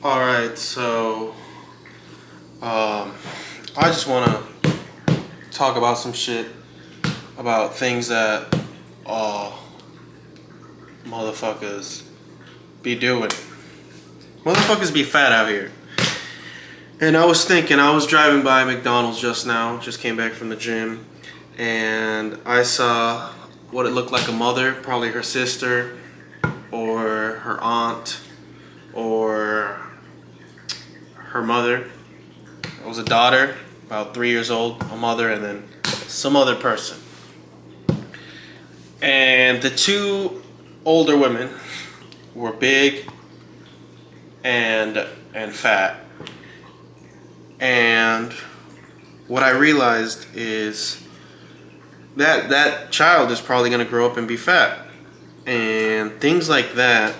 All right, so I just want to talk about some shit about things that motherfuckers be doing. Motherfuckers be fat out here. And I was thinking, I was driving by McDonald's just now, just came back from the gym, and I saw what it looked like a mother, probably her sister or her aunt or her mother. It was a daughter, about 3 years old, a mother, and then some other person. And the two older women were big and fat. And what I realized is that child is probably going to grow up and be fat. And things like that,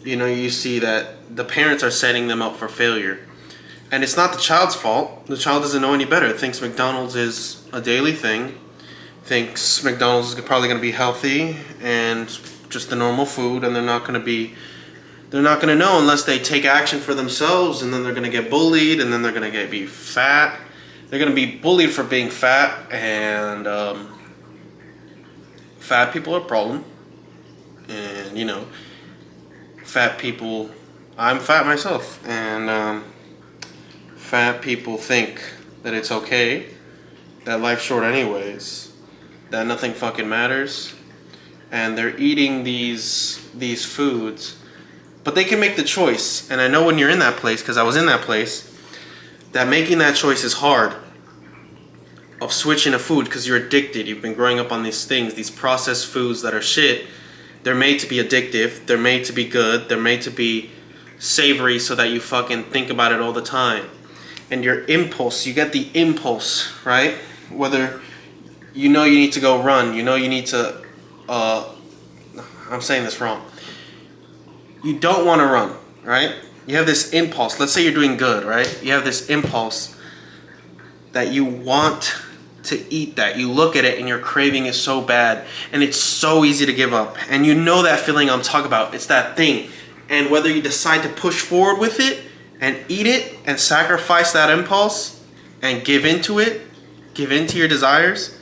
you see that the parents are setting them up for failure. And it's not the child's fault. The child doesn't know any better. It thinks McDonald's is a daily thing. Thinks McDonald's is probably going to be healthy and just the normal food, and they're not going to know unless they take action for themselves, and then they're going to get bullied, and then they're going to be fat. They're going to be bullied for being fat, and fat people are a problem. And, fat people, I'm fat myself, and fat people think that it's okay, that life's short anyways, that nothing fucking matters, and they're eating these foods. But they can make the choice, and I know when you're in that place, because I was in that place, that making that choice is hard, of switching a food, because you're addicted. You've been growing up on these things, these processed foods that are shit. They're made to be addictive, they're made to be good, they're made to be savory so that you fucking think about it all the time. And your impulse, you get the impulse, right? Whether you need to go run, you need to, I'm saying this wrong. You don't want to run, right? You have this impulse. Let's say you're doing good, right? You have this impulse that you want to eat that. You look at it and your craving is so bad and it's so easy to give up. And you know that feeling I'm talking about. It's that thing. And whether you decide to push forward with it and eat it and sacrifice that impulse and give into it, give into your desires,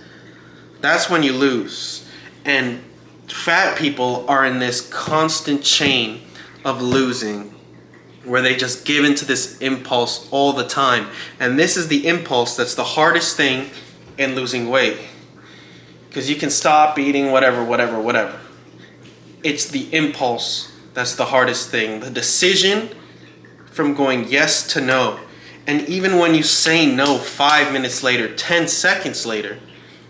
that's when you lose. And fat people are in this constant chain of losing, where they just give into this impulse all the time. And this is the impulse that's the hardest thing in losing weight, because you can stop eating whatever. It's the impulse that's the hardest thing, the decision from going yes to no. And even when you say no 5 minutes later, 10 seconds later,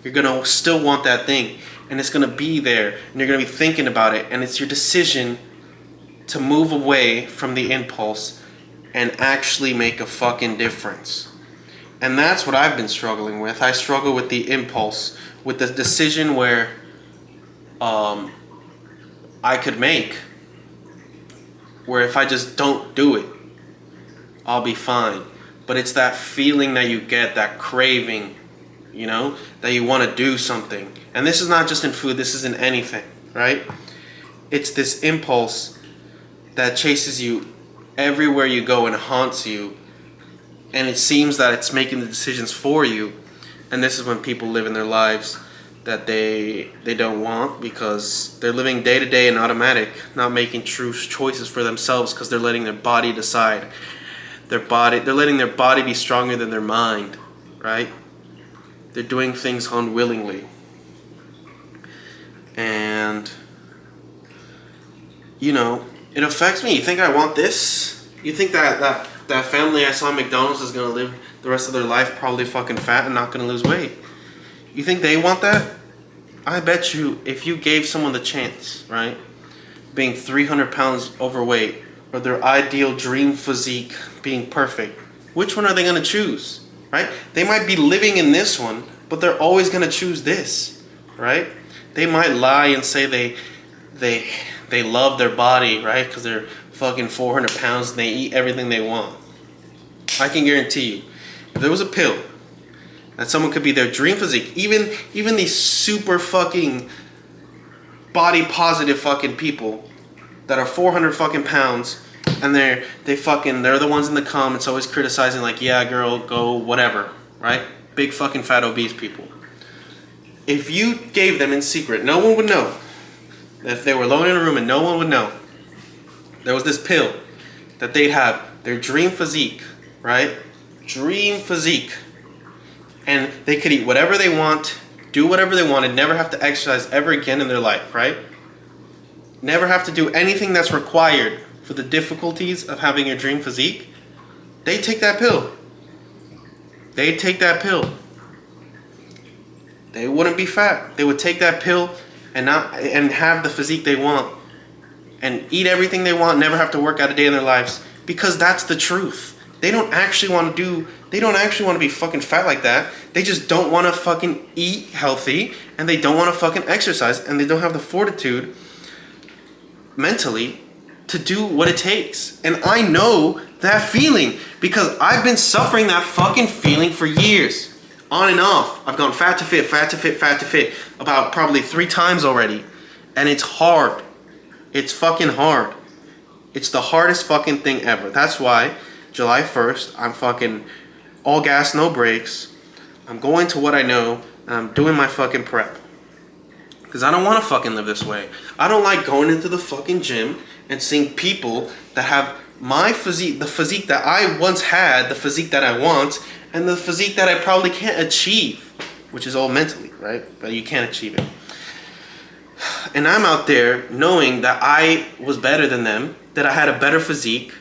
you're gonna still want that thing, and it's gonna be there, and you're gonna be thinking about it, and it's your decision to move away from the impulse and actually make a fucking difference. And that's what I've been struggling with. I struggle with the impulse, with the decision where I could make, where if I just don't do it, I'll be fine. But it's that feeling that you get, that craving, that you want to do something. And this is not just in food, this is in anything, right? It's this impulse that chases you everywhere you go and haunts you, and it seems that it's making the decisions for you. And this is when people live in their lives that they don't want, because they're living day to day and automatic, not making true choices for themselves, because they're letting their body decide. They're letting their body be stronger than their mind, right? They're doing things unwillingly. And it affects me. You think I want this? You think that family I saw at McDonald's is going to live the rest of their life probably fucking fat and not going to lose weight? You think they want that? I bet you if you gave someone the chance, right, being 300 pounds overweight, or their ideal dream physique being perfect, which one are they going to choose, right? They might be living in this one, but they're always going to choose this, right? They might lie and say they love their body, right? Because they're fucking 400 pounds and they eat everything they want. I can guarantee you, if there was a pill that someone could be their dream physique, even these super fucking body positive fucking people that are 400 fucking pounds and they're the ones in the comments always criticizing, like, yeah, girl, go, whatever, right? Big fucking fat obese people. If you gave them in secret, no one would know. If they were alone in a room and no one would know, there was this pill that they'd have, their dream physique, right? Dream physique. And they could eat whatever they want, do whatever they want, and never have to exercise ever again in their life, right? Never have to do anything that's required for the difficulties of having your dream physique. They take that pill. They take that pill. They wouldn't be fat. They would take that pill and have the physique they want and eat everything they want, never have to work out a day in their lives, because that's the truth. They don't actually want to be fucking fat like that. They just don't want to fucking eat healthy, and they don't want to fucking exercise, and they don't have the fortitude mentally to do what it takes. And I know that feeling because I've been suffering that fucking feeling for years. On and off. I've gone fat to fit, fat to fit, fat to fit about probably 3 times already. And it's hard. It's fucking hard. It's the hardest fucking thing ever. That's why July 1st, I'm fucking all gas, no brakes. I'm going to what I know, and I'm doing my fucking prep. Because I don't want to fucking live this way. I don't like going into the fucking gym and seeing people that have my physique, the physique that I once had, the physique that I want, and the physique that I probably can't achieve, which is all mentally, right? But you can't achieve it. And I'm out there knowing that I was better than them, that I had a better physique.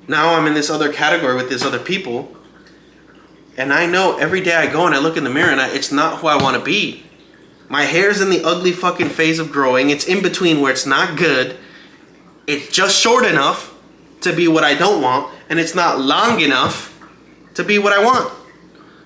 Now I'm in this other category with these other people. And I know every day I go and I look in the mirror and it's not who I want to be. My hair's in the ugly fucking phase of growing. It's in between where it's not good. It's just short enough to be what I don't want. And it's not long enough to be what I want.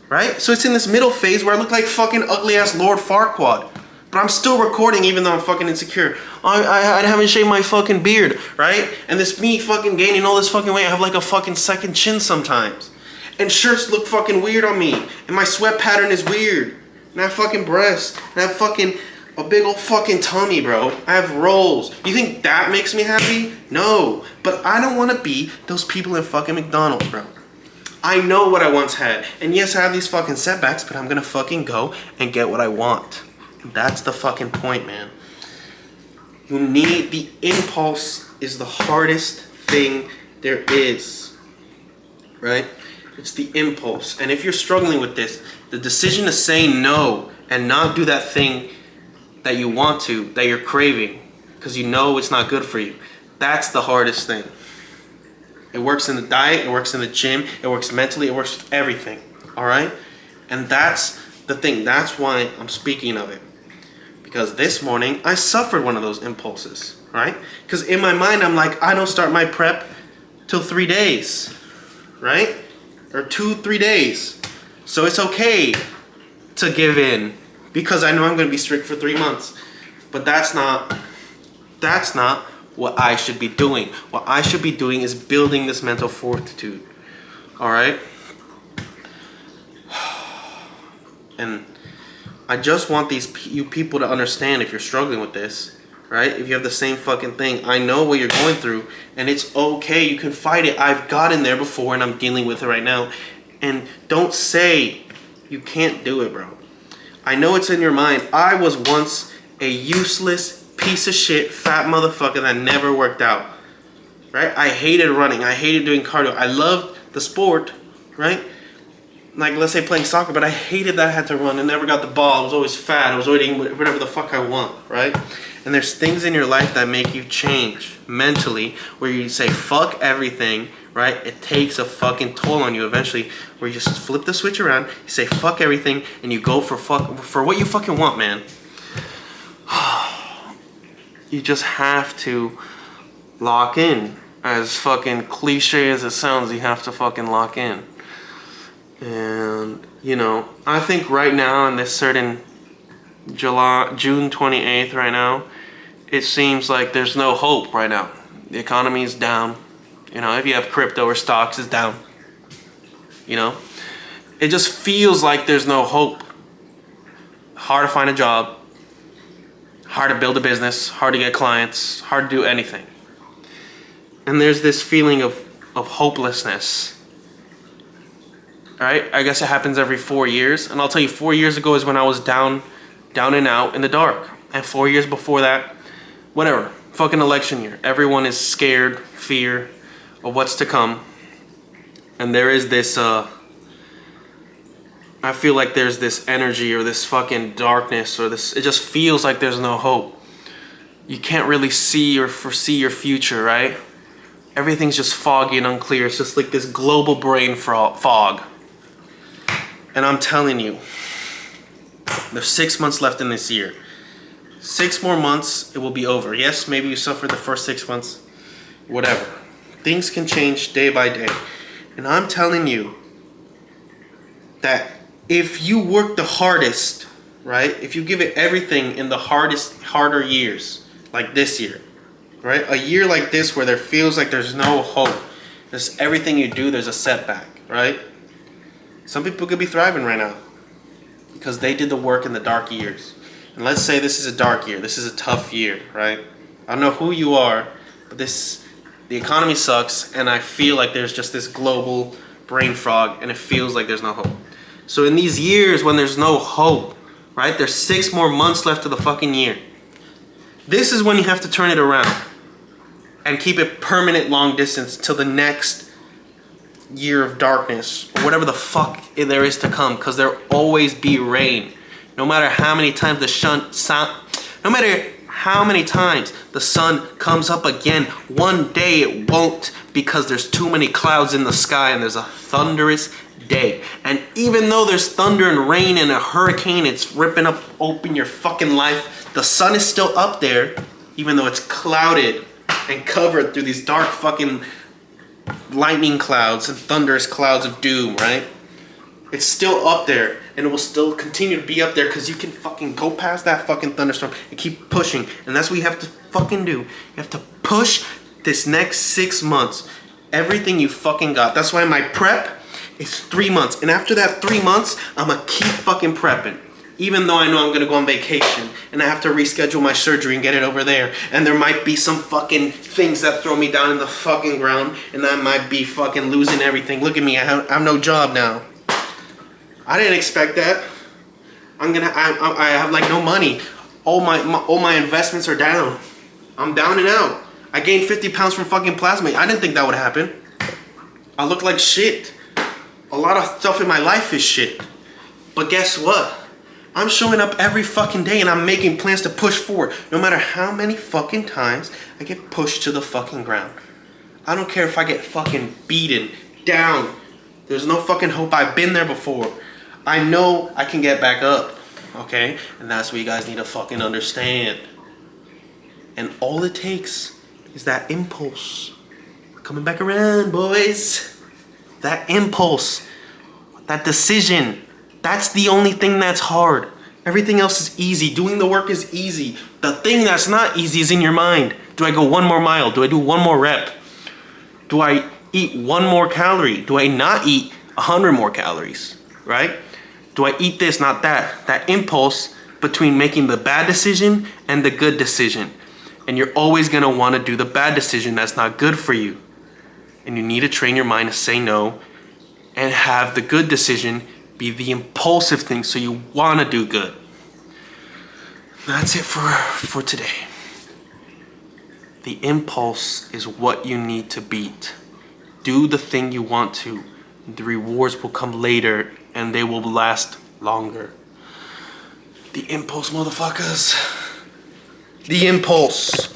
Right? So it's in this middle phase where I look like fucking ugly ass Lord Farquaad. But I'm still recording even though I'm fucking insecure. I haven't shaved my fucking beard, right? And this me fucking gaining all this fucking weight, I have like a fucking second chin sometimes. And shirts look fucking weird on me. And my sweat pattern is weird. And I have fucking breasts. And I have fucking a big old fucking tummy, bro. I have rolls. You think that makes me happy? No. But I don't want to be those people in fucking McDonald's, bro. I know what I once had. And yes, I have these fucking setbacks, but I'm gonna fucking go and get what I want. That's the fucking point, man. You need the impulse is the hardest thing there is, right? It's the impulse. And if you're struggling with this, the decision to say no and not do that thing that you want to, that you're craving, because you know it's not good for you, that's the hardest thing. It works in the diet, it works in the gym, it works mentally, it works with everything, all right? And that's the thing. That's why I'm speaking of it. Because this morning, I suffered one of those impulses, right? Because in my mind, I'm like, I don't start my prep till 3 days, right? Or 2-3 days. So it's okay to give in because I know I'm going to be strict for 3 months. But that's not what I should be doing. What I should be doing is building this mental fortitude, all right? And I just want you people to understand, if you're struggling with this, right? If you have the same fucking thing, I know what you're going through, and it's okay. You can fight it. I've gotten there before, and I'm dealing with it right now. And don't say you can't do it, bro. I know it's in your mind. I was once a useless piece of shit, fat motherfucker that never worked out, right? I hated running. I hated doing cardio. I loved the sport, right? Like, let's say playing soccer, but I hated that I had to run. I never got the ball. I was always fat. I was always eating whatever the fuck I want, right? And there's things in your life that make you change mentally, where you say, fuck everything, right? It takes a fucking toll on you eventually, where you just flip the switch around, you say, fuck everything, and you go for what you fucking want, man. You just have to lock in. As fucking cliche as it sounds, you have to fucking lock in. And, you know, I think right now in this certain June 28th right now, it seems like there's no hope right now. The economy is down. You know, if you have crypto or stocks, it's down. You know, it just feels like there's no hope. Hard to find a job. Hard to build a business. Hard to get clients. Hard to do anything. and there's this feeling of hopelessness. All right, I guess it happens every 4 years, and I'll tell you, 4 years ago is when I was down and out in the dark, and 4 years before that, whatever, fucking election year. Everyone is scared, fear of what's to come, and there is this, I feel like there's this energy or this fucking darkness or this, it just feels like there's no hope. You can't really see or foresee your future, right? Everything's just foggy and unclear. It's just like this global brain fog. And I'm telling you, there's 6 months left in this year. 6 more months, it will be over. Yes, maybe you suffered the first 6 months. Whatever. Things can change day by day. And I'm telling you that if you work the hardest, right? If you give it everything in the harder years, like this year, right? A year like this where there feels like there's no hope. There's everything you do, there's a setback, right? Some people could be thriving right now because they did the work in the dark years. And let's say this is a dark year. This is a tough year, right? I don't know who you are, but the economy sucks, and I feel like there's just this global brain fog, and it feels like there's no hope. So in these years when there's no hope, right? There's 6 more months left of the fucking year. This is when you have to turn it around and keep it permanent long distance till the next year of darkness or whatever the fuck there is to come, because there'll always be rain. No matter how many times the sun comes up again, one day it won't, because there's too many clouds in the sky and there's a thunderous day. And even though there's thunder and rain and a hurricane, it's ripping up open your fucking life, the sun is still up there, even though it's clouded and covered through these dark fucking lightning clouds and thunderous clouds of doom, right? It's still up there, and it will still continue to be up there, because you can fucking go past that fucking thunderstorm and keep pushing. And that's what you have to fucking do. You have to push this next 6 months. Everything you fucking got. That's why my prep is 3 months. And after that 3 months, I'm gonna keep fucking prepping. Even though I know I'm gonna go on vacation and I have to reschedule my surgery and get it over there. And there might be some fucking things that throw me down in the fucking ground, and I might be fucking losing everything. Look at me, I have no job now. I didn't expect that. I have like no money. All my investments are down. I'm down and out. I gained 50 pounds from fucking plasma. I didn't think that would happen. I look like shit. A lot of stuff in my life is shit. But guess what? I'm showing up every fucking day and I'm making plans to push forward. No matter how many fucking times I get pushed to the fucking ground. I don't care if I get fucking beaten down. There's no fucking hope. I've been there before. I know I can get back up, okay? And that's what you guys need to fucking understand. And all it takes is that impulse. We're coming back around, boys. That impulse, that decision, that's the only thing that's hard. Everything else is easy. Doing the work is easy. The thing that's not easy is in your mind. Do I go 1 more mile? Do I do 1 more rep? Do I eat 1 more calorie? Do I not eat 100 more calories, right? Do I eat this, not that? That impulse between making the bad decision and the good decision. And you're always gonna wanna do the bad decision that's not good for you. And you need to train your mind to say no and have the good decision be the impulsive thing, so you wanna do good. That's it for today. The impulse is what you need to beat. Do the thing you want to. The rewards will come later, and they will last longer. The impulse, motherfuckers. The impulse.